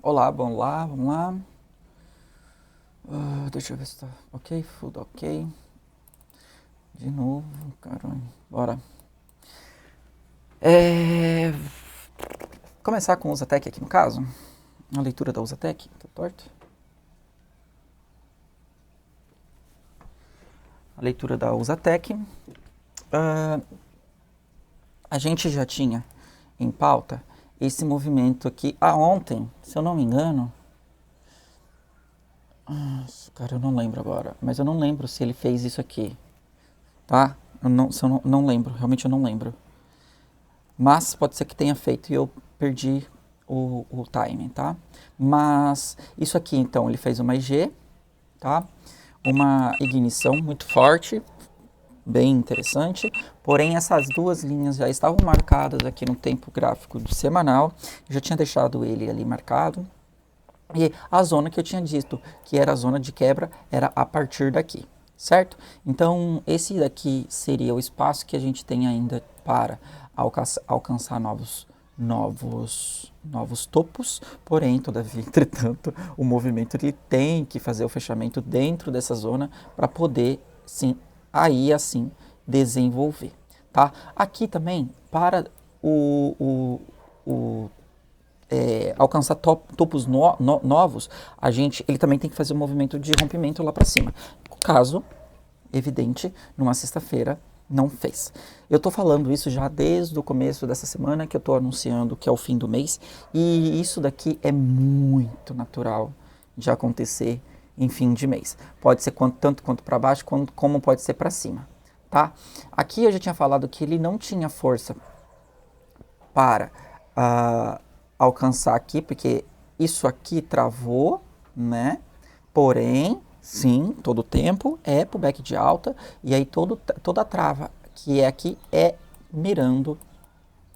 Olá, vamos lá, vamos lá. Deixa eu ver se tá ok, tudo ok. De novo, caramba, bora. Começar com o Usatec aqui no caso. A leitura da Usatec, tá torto? A leitura da Usatec. A gente já tinha em pauta esse movimento aqui. Ontem, se eu não me engano. Cara, eu não lembro agora. Mas eu não lembro se ele fez isso aqui. Tá? Eu não lembro, realmente eu não lembro. Mas pode ser que tenha feito e eu perdi o timing, tá? Mas isso aqui, então, ele fez uma IG, tá? Uma ignição muito forte, bem interessante. Porém, essas duas linhas já estavam marcadas aqui no tempo gráfico de semanal. Eu já tinha deixado ele ali marcado. E a zona que eu tinha dito, que era a zona de quebra, era a partir daqui, certo? Então, esse daqui seria o espaço que a gente tem ainda para alcançar novos topos, porém, todavia, entretanto, o movimento ele tem que fazer o fechamento dentro dessa zona para poder, sim, aí assim, desenvolver, tá? Aqui também, para alcançar topos novos, ele também tem que fazer um movimento de rompimento lá para cima. Caso, evidente, numa sexta-feira, não fez. Eu estou falando isso já desde o começo dessa semana, que eu estou anunciando que é o fim do mês, e isso daqui é muito natural de acontecer em fim de mês. Pode ser tanto quanto para baixo, como pode ser para cima. Tá? Aqui eu já tinha falado que ele não tinha força para alcançar aqui, porque isso aqui travou, né? Porém, sim, todo o tempo é pullback de alta, e aí toda a trava que é aqui é mirando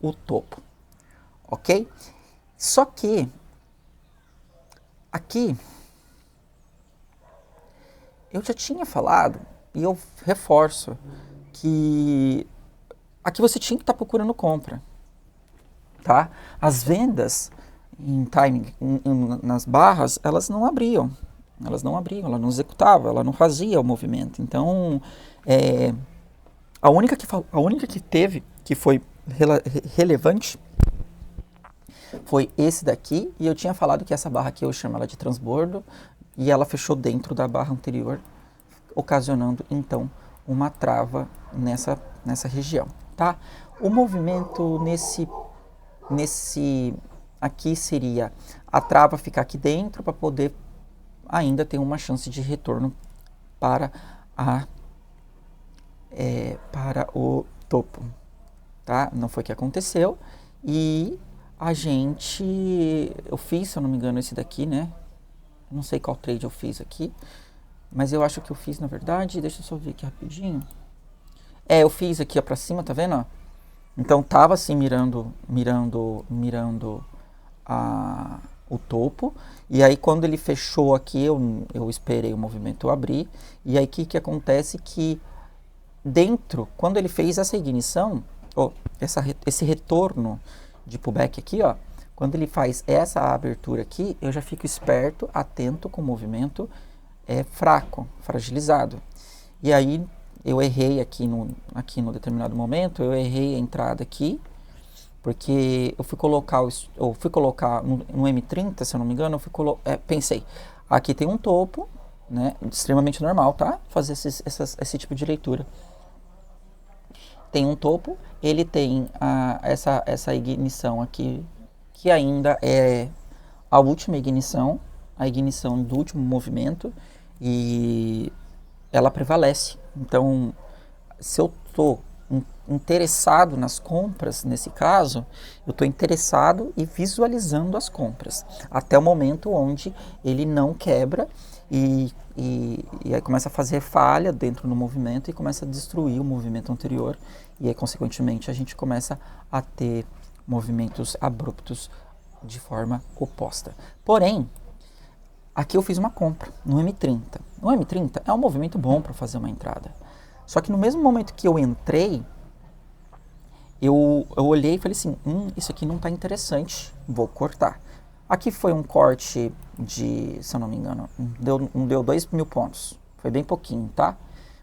o topo, ok? Só que aqui eu já tinha falado, e eu reforço, que aqui você tinha que estar procurando compra, tá? As vendas em timing, nas barras, elas não abriam, ela não executava, ela não fazia o movimento. Então, a única que teve, que foi relevante, foi esse daqui, e eu tinha falado que essa barra aqui eu chamo ela de transbordo, e ela fechou dentro da barra anterior, ocasionando então uma trava nessa região, tá? O movimento nesse aqui seria a trava ficar aqui dentro para poder ainda ter uma chance de retorno para para o topo, tá? Não foi o que aconteceu, e eu fiz, se eu não me engano, esse daqui, né? Não sei qual trade eu fiz aqui, mas eu acho que eu fiz, na verdade, deixa eu só ver aqui rapidinho. Eu fiz aqui ó, pra cima, tá vendo? Ó? Então tava assim mirando o topo, e aí quando ele fechou aqui, eu esperei o movimento abrir, e aí o que acontece que quando ele fez essa ignição, esse retorno de pullback aqui, ó, quando ele faz essa abertura aqui, eu já fico esperto, atento com o movimento fraco, fragilizado. E aí eu errei aqui no determinado momento, eu errei a entrada aqui, porque eu fui colocar no M30, se eu não me engano, pensei, aqui tem um topo, né, extremamente normal, tá? Fazer esse tipo de leitura. Tem um topo, ele tem essa ignição aqui, que ainda é a última ignição, a ignição do último movimento, e ela prevalece. Então, se eu estou interessado nas compras, nesse caso, eu estou interessado e visualizando as compras, até o momento onde ele não quebra e aí começa a fazer falha dentro do movimento e começa a destruir o movimento anterior, e aí, consequentemente, a gente começa a ter movimentos abruptos de forma oposta. Porém, aqui eu fiz uma compra no M30. No M30 é um movimento bom para fazer uma entrada. Só que no mesmo momento que eu entrei, eu olhei e falei assim, isso aqui não está interessante, vou cortar. Aqui foi um corte de, se eu não me engano, não deu 2.000 pontos. Foi bem pouquinho, tá?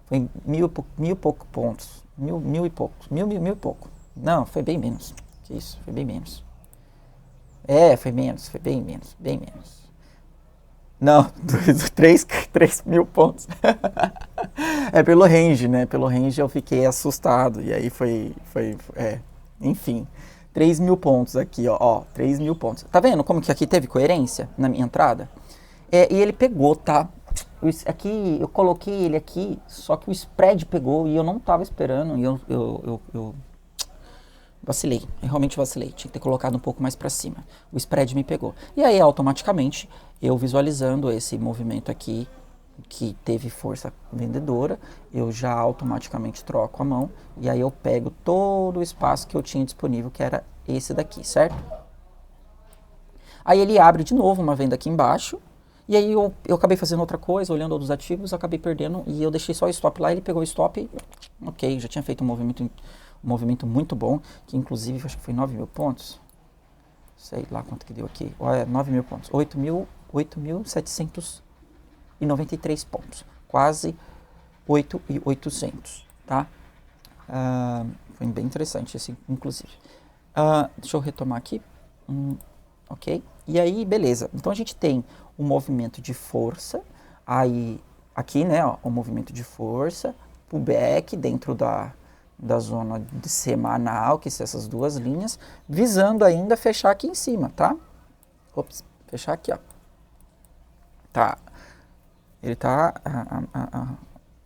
Foi mil e pouco pontos. Mil e poucos. Mil e pouco. Não, foi bem menos. Que isso, foi bem menos. Foi menos, foi bem menos, bem menos. Não, 3.000 pontos. É pelo range, né? Pelo range eu fiquei assustado. E aí enfim. 3.000 pontos aqui, ó. 3.000 pontos. Tá vendo como que aqui teve coerência na minha entrada? E ele pegou, tá? Aqui, eu coloquei ele aqui, só que o spread pegou e eu não tava esperando. E eu vacilei. Eu realmente vacilei. Tinha que ter colocado um pouco mais para cima. O spread me pegou. E aí, automaticamente, eu visualizando esse movimento aqui, que teve força vendedora, eu já automaticamente troco a mão e aí eu pego todo o espaço que eu tinha disponível, que era esse daqui, certo? Aí ele abre de novo uma venda aqui embaixo, e aí eu acabei fazendo outra coisa, olhando outros ativos, acabei perdendo, e eu deixei só o stop lá, ele pegou o stop e ok, já tinha feito um movimento muito bom, que inclusive acho que foi 9.000 pontos, sei lá quanto que deu aqui, 9.000 pontos, 8.793 pontos, quase 8.800, tá? Foi bem interessante esse, inclusive. Deixa eu retomar aqui, ok? E aí, beleza, então a gente tem um movimento de força, aí, aqui, né, ó, o movimento de força, pullback dentro da zona de semanal, que são essas duas linhas, visando ainda fechar aqui em cima, tá? Ops, fechar aqui, ó. Tá. Ele tá,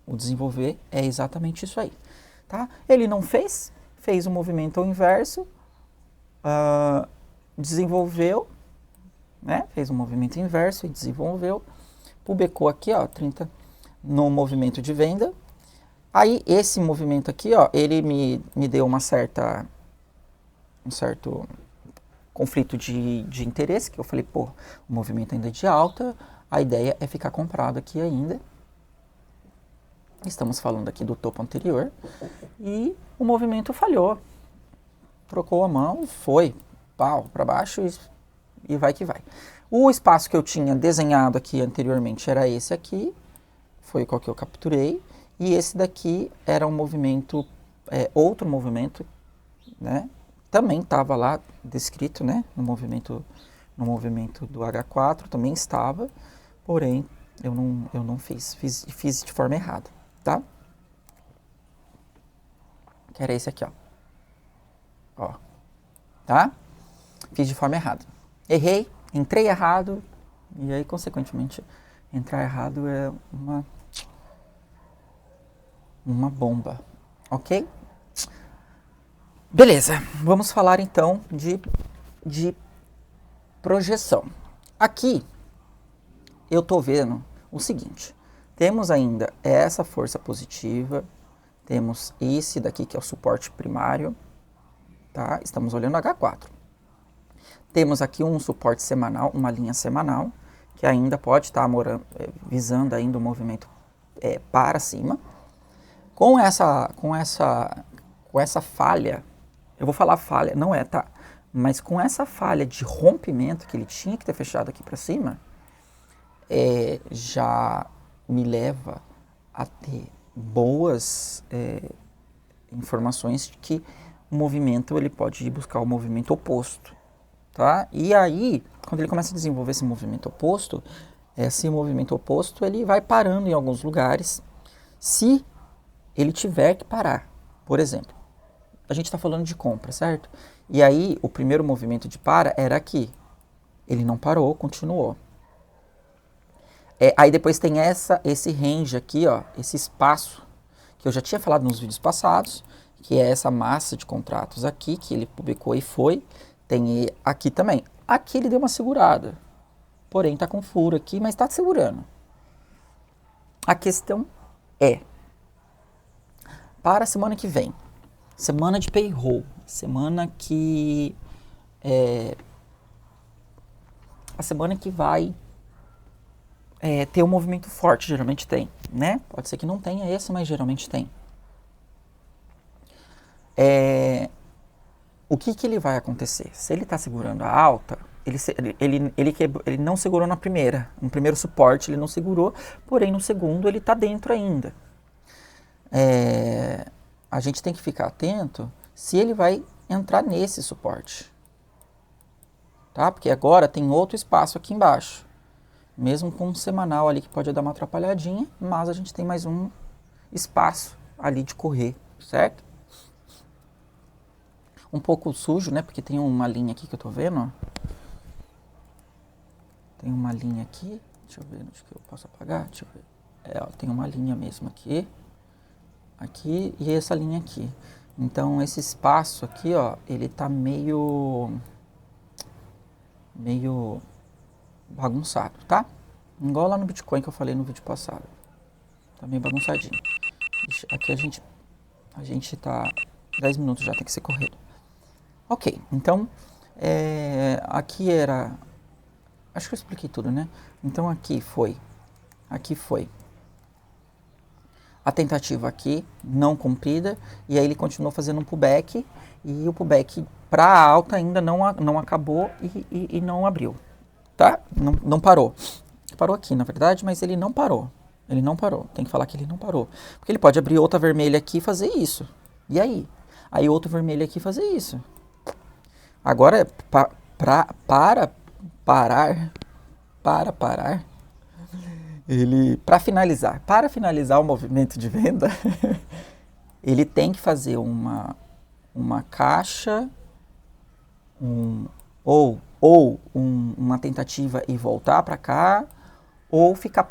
o desenvolver é exatamente isso aí, tá? Ele não fez um movimento ao inverso, desenvolveu, né? Fez um movimento inverso e desenvolveu, publicou aqui, ó, 30 no movimento de venda. Aí esse movimento aqui, ó, ele me deu um certo conflito de interesse, que eu falei, pô, o movimento ainda é de alta, a ideia é ficar comprado aqui ainda. Estamos falando aqui do topo anterior. E o movimento falhou. Trocou a mão, foi, pau, para baixo e vai que vai. O espaço que eu tinha desenhado aqui anteriormente era esse aqui, foi qual que eu capturei. E esse daqui era um movimento, outro movimento, né? Também estava lá descrito, né? No movimento do H4 também estava, porém eu não fiz de forma errada, tá? Que era esse aqui, ó, tá? Fiz de forma errada. Errei, entrei errado e aí consequentemente entrar errado é uma bomba, ok? Beleza, vamos falar então de projeção. Aqui eu tô vendo o seguinte, temos ainda essa força positiva, temos esse daqui que é o suporte primário, tá? Estamos olhando H4. Temos aqui um suporte semanal, uma linha semanal, que ainda pode estar visando ainda o movimento para cima. Com essa falha, eu vou falar falha, não é, tá? Mas com essa falha de rompimento que ele tinha que ter fechado aqui para cima, já me leva a ter boas informações de que o movimento ele pode ir buscar o movimento oposto, tá? E aí, quando ele começa a desenvolver esse movimento oposto ele vai parando em alguns lugares. Se ele tiver que parar, por exemplo, a gente está falando de compra, certo? E aí, o primeiro movimento de para era aqui. Ele não parou, continuou. Aí depois tem esse range aqui, ó, esse espaço, que eu já tinha falado nos vídeos passados, que é essa massa de contratos aqui, que ele publicou e foi. Tem aqui também. Aqui ele deu uma segurada. Porém, está com furo aqui, mas está segurando. A questão é, para a semana que vem, semana de payroll, semana que a semana que vai ter um movimento forte, geralmente tem, né? Pode ser que não tenha esse, mas geralmente tem. O que ele vai acontecer? Se ele está segurando a alta, ele não segurou na primeira. No primeiro suporte ele não segurou, porém no segundo ele está dentro ainda. A gente tem que ficar atento se ele vai entrar nesse suporte. Tá? Porque agora tem outro espaço aqui embaixo. Mesmo com um semanal ali que pode dar uma atrapalhadinha, mas a gente tem mais um espaço ali de correr, certo? Um pouco sujo, né? Porque tem uma linha aqui que eu tô vendo, ó. Tem uma linha aqui. Deixa eu ver onde que eu posso apagar. Deixa eu ver. Ó, tem uma linha mesmo aqui. Aqui e essa linha aqui. Então esse espaço aqui, ó, ele tá meio bagunçado, tá? Igual lá no Bitcoin que eu falei no vídeo passado. Tá meio bagunçadinho. Aqui a gente tá 10 minutos já, tem que ser corrido. Ok, então aqui era, acho que eu expliquei tudo, né? Então aqui foi a tentativa aqui não cumprida, e aí ele continuou fazendo um pullback, e o pullback para alta ainda não acabou e não abriu, tá? Não parou. Parou aqui, na verdade, mas ele não parou. Ele não parou. Tem que falar que ele não parou. Porque ele pode abrir outra vermelha aqui e fazer isso. E aí? Aí outro vermelho aqui e fazer isso. Agora, para parar, para finalizar o movimento de venda, ele tem que fazer uma caixa, uma tentativa e voltar para cá, ou ficar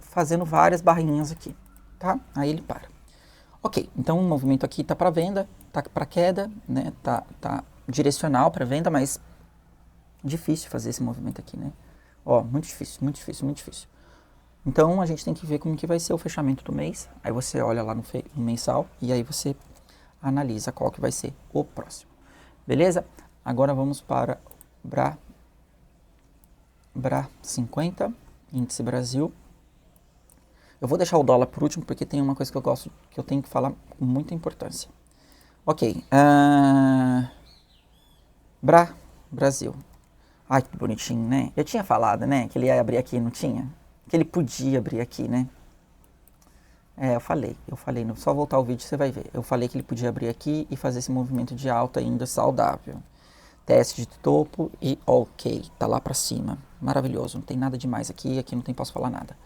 fazendo várias barrinhas aqui, tá? Aí ele para. Ok, então o movimento aqui tá para venda, tá para queda, né? Tá direcional para venda, mas difícil fazer esse movimento aqui, né? Ó, muito difícil. Então a gente tem que ver como que vai ser o fechamento do mês. Aí você olha lá no mensal e aí você analisa qual que vai ser o próximo. Beleza? Agora vamos para BRA 50, índice Brasil. Eu vou deixar o dólar por último porque tem uma coisa que eu tenho que falar com muita importância. Ok. Brasil. Ai, que bonitinho, né? Eu tinha falado, né? Que ele ia abrir aqui, não tinha? Que ele podia abrir aqui, né? Eu falei. Só voltar o vídeo você vai ver. Eu falei que ele podia abrir aqui e fazer esse movimento de alta ainda saudável. Teste de topo e ok. Tá lá pra cima. Maravilhoso. Não tem nada demais aqui. Aqui não posso falar nada.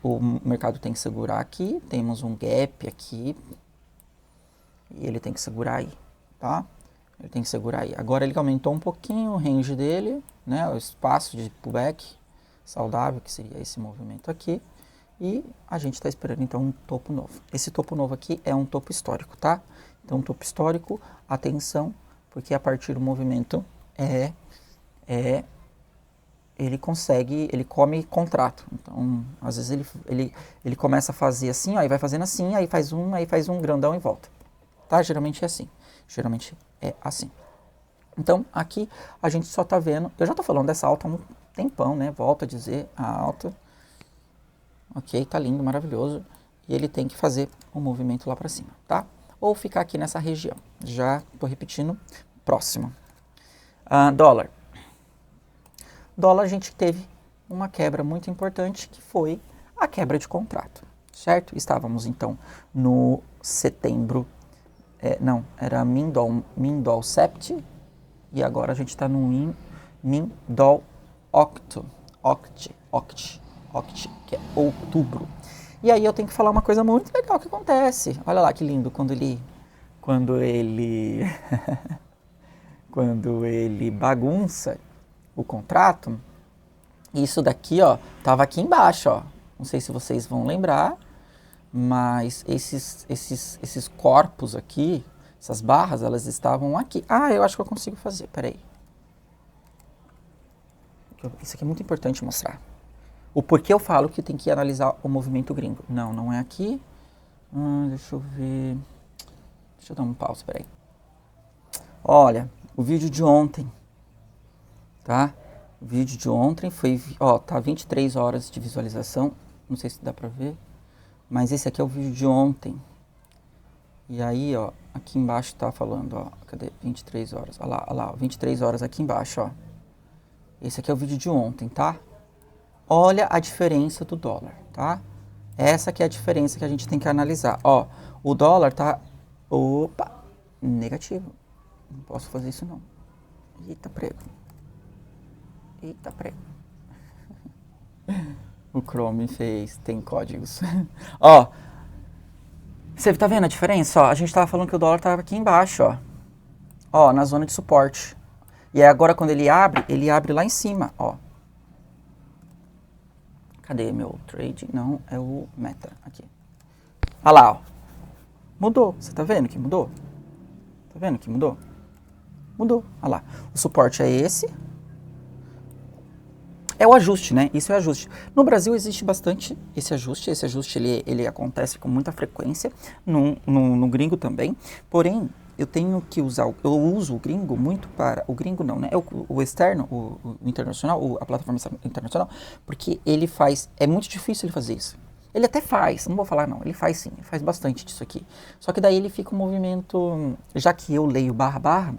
O mercado tem que segurar aqui. Temos um gap aqui. E ele tem que segurar aí, tá? Ele tem que segurar aí. Agora ele aumentou um pouquinho o range dele, né? O espaço de pullback saudável, que seria esse movimento aqui. E a gente está esperando então um topo novo. Esse topo novo aqui é um topo histórico, tá? Então, topo histórico, atenção, porque a partir do movimento ele come contrato. Então, às vezes ele começa a fazer assim, ó, aí vai fazendo assim, aí faz um grandão e volta. Tá? Geralmente é assim. Então, aqui a gente só tá vendo, eu já tô falando dessa alta há um tempão, né? Volto a dizer, a alta. Ok, tá lindo, maravilhoso. E ele tem que fazer um movimento lá para cima, tá? Ou ficar aqui nessa região. Já tô repetindo, próximo. Dólar. Dólar a gente teve uma quebra muito importante, que foi a quebra de contrato, certo? Estávamos então no setembro, era Mindol Sept, e agora a gente está no Mindol Oct, que é outubro. E aí eu tenho que falar uma coisa muito legal que acontece. Olha lá que lindo, quando ele bagunça o contrato. Isso daqui, ó, tava aqui embaixo, ó. Não sei se vocês vão lembrar, mas esses corpos aqui, essas barras, elas estavam aqui. Eu acho que eu consigo fazer, peraí. Isso aqui é muito importante mostrar. O porquê eu falo que tem que analisar o movimento gringo. Não é aqui. Deixa eu ver. Deixa eu dar um pause, peraí. Olha, o vídeo de ontem, tá? O vídeo de ontem foi, tá 23 horas de visualização. Não sei se dá pra ver. Mas esse aqui é o vídeo de ontem. E aí, ó, aqui embaixo tá falando, ó, cadê? 23 horas. Olha lá, ó, 23 horas aqui embaixo, ó. Esse aqui é o vídeo de ontem, tá? Olha a diferença do dólar, tá? Essa que é a diferença que a gente tem que analisar. Ó, o dólar tá, opa, negativo. Não posso fazer isso não. Eita, prego. Eita, prego. O Chrome tem códigos. Ó, você tá vendo a diferença? Ó, a gente tava falando que o dólar tava aqui embaixo, ó. Ó, na zona de suporte. E aí agora quando ele abre lá em cima, ó. Cadê meu trade? Não, é o meta, aqui. Olha lá, ó. Mudou, você tá vendo que mudou? Tá vendo que mudou? Mudou, olha lá. O suporte é esse. É o ajuste, né? Isso é ajuste. No Brasil existe bastante esse ajuste. Esse ajuste ele acontece com muita frequência. No gringo também. Porém, eu tenho que usar. Eu uso o gringo muito para. O gringo não, né? O externo, o internacional, a plataforma internacional, porque ele faz. É muito difícil ele fazer isso. Ele até faz, não vou falar não, ele faz sim, ele faz bastante disso aqui. Só que daí ele fica um movimento. Já que eu leio barra,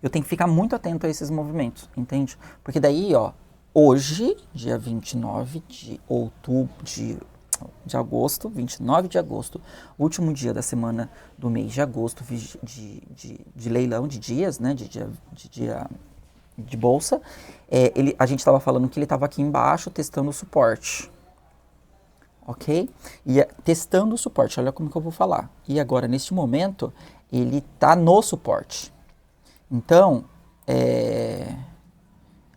eu tenho que ficar muito atento a esses movimentos, entende? Porque daí, ó, hoje, dia 29 de outubro, de agosto, 29 de agosto, último dia da semana do mês de agosto, de leilão de dias, né, de dia de bolsa, a gente estava falando que ele estava aqui embaixo testando o suporte. Ok? E testando o suporte, olha como que eu vou falar. E agora, neste momento, ele está no suporte. Então,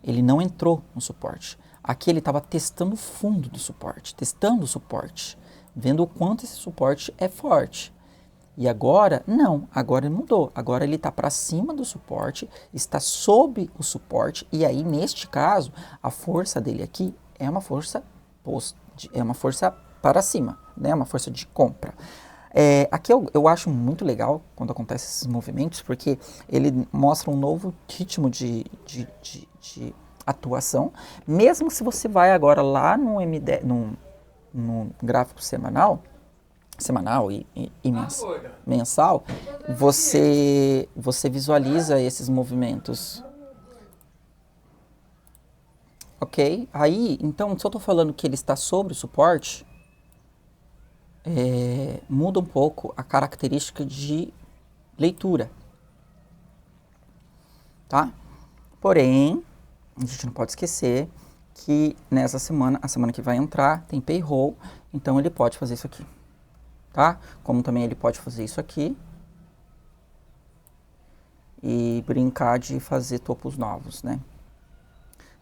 ele não entrou no suporte. Aqui ele estava testando o fundo do suporte, testando o suporte, vendo o quanto esse suporte é forte. E agora, não, agora ele mudou. Agora ele está para cima do suporte, está sob o suporte, e aí, neste caso, a força dele aqui é uma força para cima, né? Uma força de compra. Aqui eu acho muito legal quando acontecem esses movimentos, porque ele mostra um novo ritmo de atuação, mesmo se você vai agora lá no gráfico semanal e mensal, você visualiza esses movimentos. Ok? Aí, então, se eu estou falando que ele está sobre o suporte, muda um pouco a característica de leitura, tá? Porém, a gente não pode esquecer que nessa semana, a semana que vai entrar, tem payroll, então ele pode fazer isso aqui, tá? Como também ele pode fazer isso aqui e brincar de fazer topos novos, né?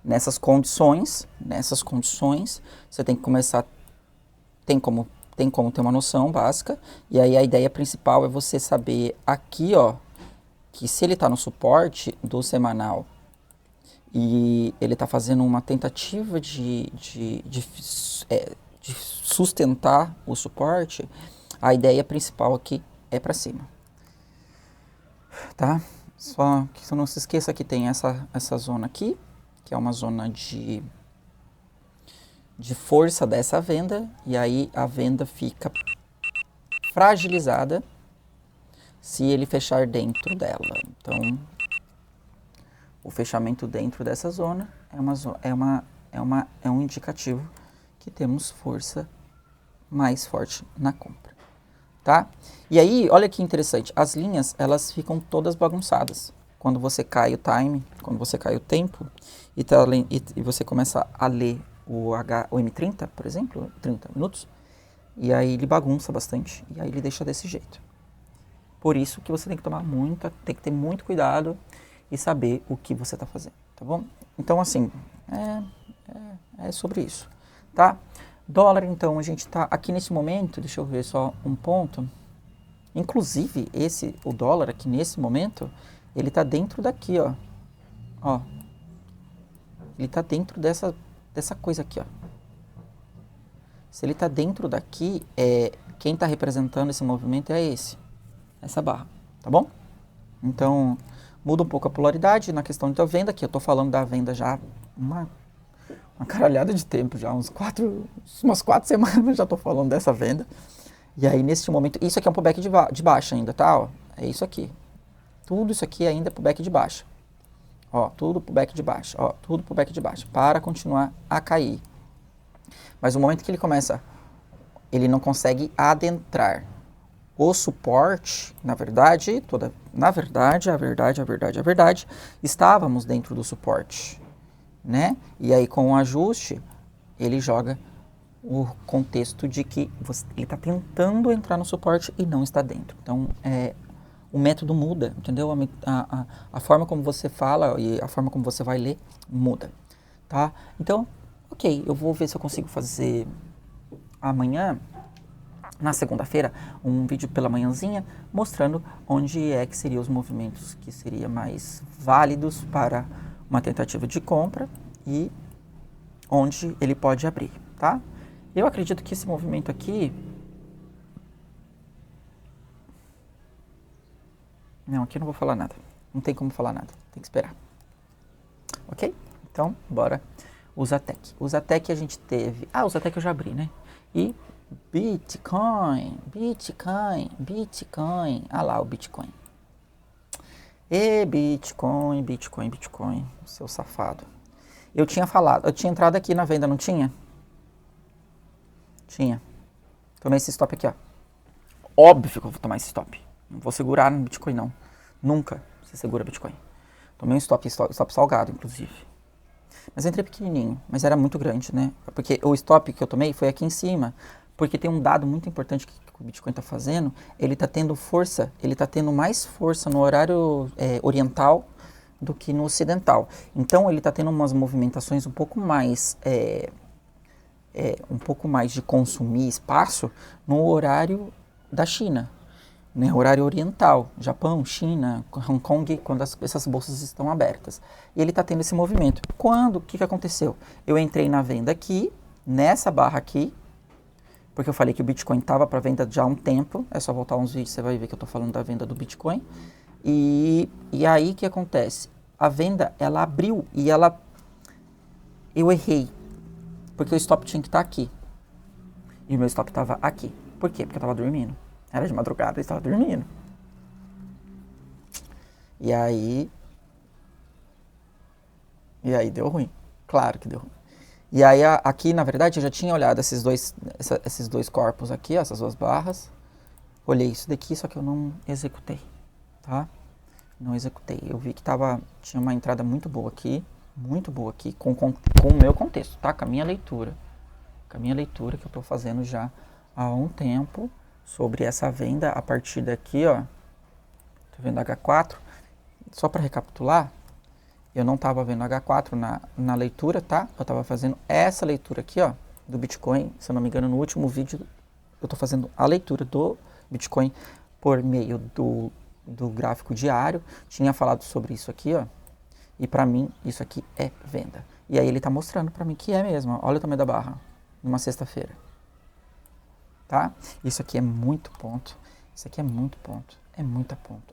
Nessas condições, você tem que começar, tem como ter uma noção básica, e aí a ideia principal é você saber aqui, ó, que se ele está no suporte do semanal e ele está fazendo uma tentativa de sustentar o suporte, a ideia principal aqui é para cima, tá? Só que você não se esqueça que tem essa zona aqui, que é uma zona de força dessa venda, e aí a venda fica fragilizada se ele fechar dentro dela. Então, o fechamento dentro dessa zona é um indicativo que temos força mais forte na compra, tá? E aí, olha que interessante, as linhas, elas ficam todas bagunçadas. Quando você cai o time, quando você cai o tempo, e você começa a ler o M30, por exemplo, 30 minutos, e aí ele bagunça bastante, e aí ele deixa desse jeito. Por isso que você tem que tem que ter muito cuidado e saber o que você está fazendo, tá bom? Então, assim, é sobre isso, tá? Dólar, então, a gente está aqui nesse momento, deixa eu ver só um ponto. Inclusive, o dólar aqui nesse momento, ele está dentro daqui, ó. Ele está dentro dessa coisa aqui, ó. Se ele está dentro daqui, quem está representando esse movimento é essa barra, tá bom? Então, muda um pouco a polaridade na questão da venda, que eu estou falando da venda já uma caralhada de tempo, já umas 4 semanas já estou falando dessa venda. E aí, nesse momento, isso aqui é um pullback de baixa ainda, tá? Ó, é isso aqui. Tudo isso aqui ainda é pullback de baixa. Ó, tudo pullback de baixa. Ó, tudo pullback de baixa. Para continuar a cair. Mas no momento que ele começa, ele não consegue adentrar o suporte, na verdade, a verdade, estávamos dentro do suporte, né? E aí, com o ajuste, ele joga o contexto de que ele está tentando entrar no suporte e não está dentro. Então, o método muda, entendeu? A forma como você fala e a forma como você vai ler muda, tá? Então, ok, eu vou ver se eu consigo fazer amanhã, na segunda-feira, um vídeo pela manhãzinha mostrando onde é que seriam os movimentos que seriam mais válidos para uma tentativa de compra e onde ele pode abrir, tá? Eu acredito que esse movimento aqui... Não, aqui eu não vou falar nada. Não tem como falar nada. Tem que esperar. Ok? Então, bora. O Zatec. O Zatec a gente teve... o Zatec eu já abri, né? E Bitcoin. Ah lá o Bitcoin. Bitcoin, seu safado. Eu tinha entrado aqui na venda, não tinha? Tinha. Tomei esse stop aqui, ó. Óbvio que eu vou tomar esse stop. Não vou segurar no Bitcoin, não. Nunca você segura Bitcoin. Tomei um stop salgado, inclusive. Mas entrei pequenininho, mas era muito grande, né? Porque o stop que eu tomei foi aqui em cima. Porque tem um dado muito importante que o Bitcoin está fazendo. Ele está tendo força, ele está tendo mais força no horário oriental do que no ocidental. Então ele está tendo umas movimentações um pouco mais de consumir espaço no horário da China, né? Horário oriental, Japão, China, Hong Kong, quando essas bolsas estão abertas. E ele está tendo esse movimento. O que aconteceu? Eu entrei na venda aqui, nessa barra aqui, porque eu falei que o Bitcoin estava para venda já há um tempo. É só voltar uns vídeos, você vai ver que eu estou falando da venda do Bitcoin. E aí o que acontece? A venda, ela abriu e eu errei. Porque o stop tinha que estar aqui. E o meu stop estava aqui. Por quê? Porque eu estava dormindo. Era de madrugada e estava dormindo. E aí deu ruim. Claro que deu ruim. E aí aqui, na verdade, eu já tinha olhado esses dois corpos aqui, ó, essas duas barras. Olhei isso daqui, só que eu não executei, tá? Não executei. Eu vi que tinha uma entrada muito boa aqui com o meu contexto, tá? Com a minha leitura. Com a minha leitura que eu tô fazendo já há um tempo sobre essa venda a partir daqui, ó. Tô vendo H4. Só para recapitular, eu não estava vendo H4 na leitura, tá? Eu estava fazendo essa leitura aqui, ó, do Bitcoin. Se eu não me engano, no último vídeo, eu estou fazendo a leitura do Bitcoin por meio do gráfico diário. Tinha falado sobre isso aqui, ó. E para mim, isso aqui é venda. E aí ele está mostrando para mim que é mesmo. Ó. Olha o tamanho da barra, numa sexta-feira. Tá? Isso aqui é muito ponto. Isso aqui é muito ponto. É muito ponto.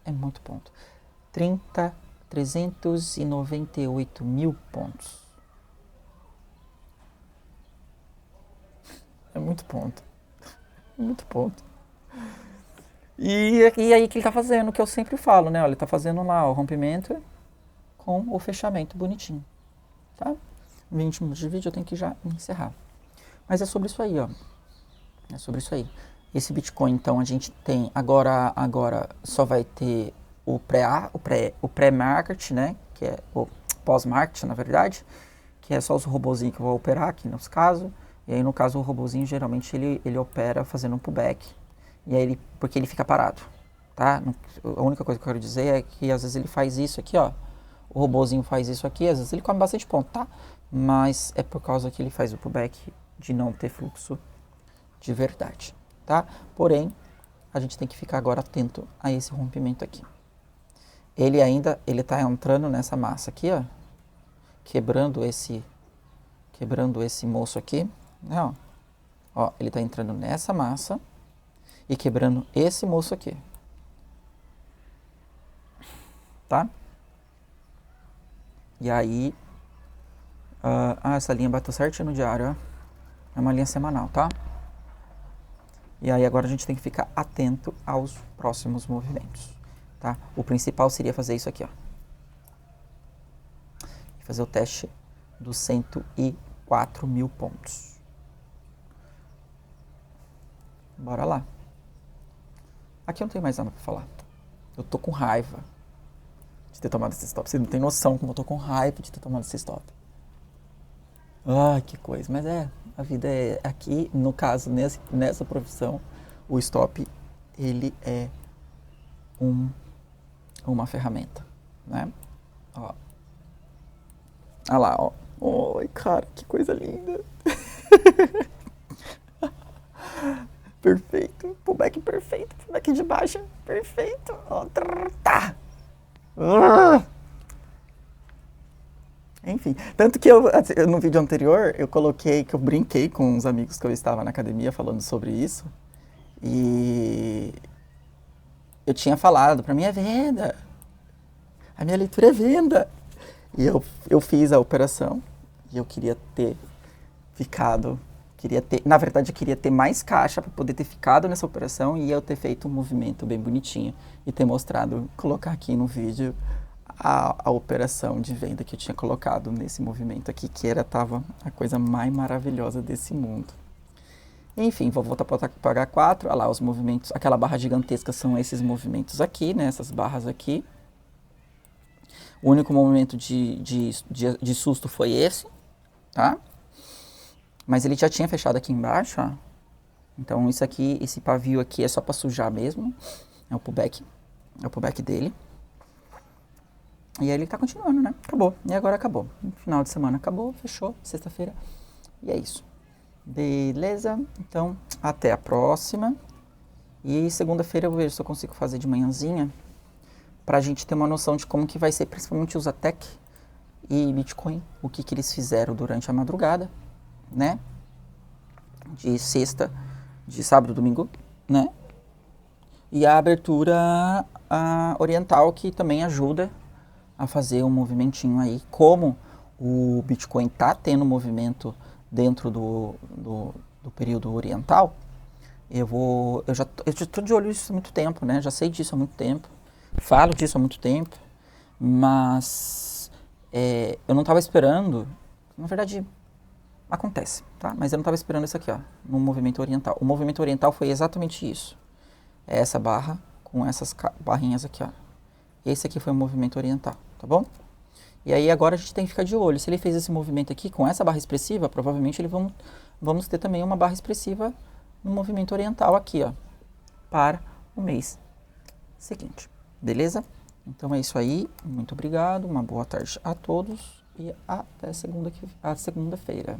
398 mil pontos. É muito ponto. Muito ponto. E aí que ele tá fazendo, o que eu sempre falo, né? Olha, ele tá fazendo lá o rompimento com o fechamento bonitinho. Tá? 20 minutos de vídeo eu tenho que já encerrar. Mas é sobre isso aí, ó. É sobre isso aí. Esse Bitcoin, então, a gente tem agora só vai ter o pré-market, né? Que é o pós-market, na verdade, que é só os robozinhos que eu vou operar aqui nos casos. E aí, no caso, o robozinho, geralmente, ele opera fazendo um pullback. E aí, porque ele fica parado, tá? A única coisa que eu quero dizer é que, às vezes, ele faz isso aqui, ó. O robozinho faz isso aqui, às vezes ele come bastante ponto, tá? Mas é por causa que ele faz o pullback de não ter fluxo de verdade, tá? Porém, a gente tem que ficar agora atento a esse rompimento aqui. Ele tá entrando nessa massa aqui, ó, quebrando esse moço aqui, né, ó, ele tá entrando nessa massa e quebrando esse moço aqui, tá? E aí, essa linha bateu certinho no diário, ó, é uma linha semanal, tá? E aí agora a gente tem que ficar atento aos próximos movimentos, tá? O principal seria fazer isso aqui, ó. Fazer o teste dos 104 mil pontos. Bora lá. Aqui eu não tenho mais nada pra falar. Eu tô com raiva de ter tomado esse stop. Você não tem noção como eu tô com raiva de ter tomado esse stop. Ah, que coisa. Mas a vida é aqui, no caso, nessa profissão, o stop, ele é uma ferramenta, né? Ó. Olha lá, ó. Oi, cara, que coisa linda. Perfeito. Pullback perfeito. Pullback de baixa. Perfeito. Ó, tá. Enfim, tanto que no vídeo anterior eu coloquei que eu brinquei com uns amigos que eu estava na academia falando sobre isso. E eu tinha falado, pra mim é venda. A minha leitura é venda. E eu fiz a operação e eu queria ter ficado, na verdade eu queria ter mais caixa para poder ter ficado nessa operação e eu ter feito um movimento bem bonitinho e ter mostrado, colocar aqui no vídeo a operação de venda que eu tinha colocado nesse movimento aqui, que tava a coisa mais maravilhosa desse mundo. Enfim, vou voltar para H4, olha lá os movimentos, aquela barra gigantesca são esses movimentos aqui, né, essas barras aqui. O único movimento de susto foi esse, tá? Mas ele já tinha fechado aqui embaixo, ó. Então isso aqui, esse pavio aqui é só para sujar mesmo. É o pullback dele. E aí ele tá continuando, né? Acabou. E agora acabou. No final de semana acabou, fechou, sexta-feira. E é isso. Beleza? Então, até a próxima. E segunda-feira eu vejo se eu consigo fazer de manhãzinha, pra gente ter uma noção de como que vai ser, principalmente os Zatec e Bitcoin, o que eles fizeram durante a madrugada, né? De sexta, de sábado, domingo, né? E a abertura oriental, que também ajuda a fazer um movimentinho aí. Como o Bitcoin tá tendo movimento dentro do período oriental, eu já tô de olho nisso há muito tempo, né? Já sei disso há muito tempo. Falo disso há muito tempo, mas eu não estava esperando, na verdade acontece, tá? Mas eu não estava esperando isso aqui, ó, no movimento oriental. O movimento oriental foi exatamente isso. É essa barra com essas barrinhas aqui, ó. Esse aqui foi o movimento oriental, tá bom? E aí agora a gente tem que ficar de olho. Se ele fez esse movimento aqui com essa barra expressiva, provavelmente vamos ter também uma barra expressiva no movimento oriental aqui, ó, para o mês seguinte. Beleza? Então é isso aí. Muito obrigado. Uma boa tarde a todos e até segunda-feira.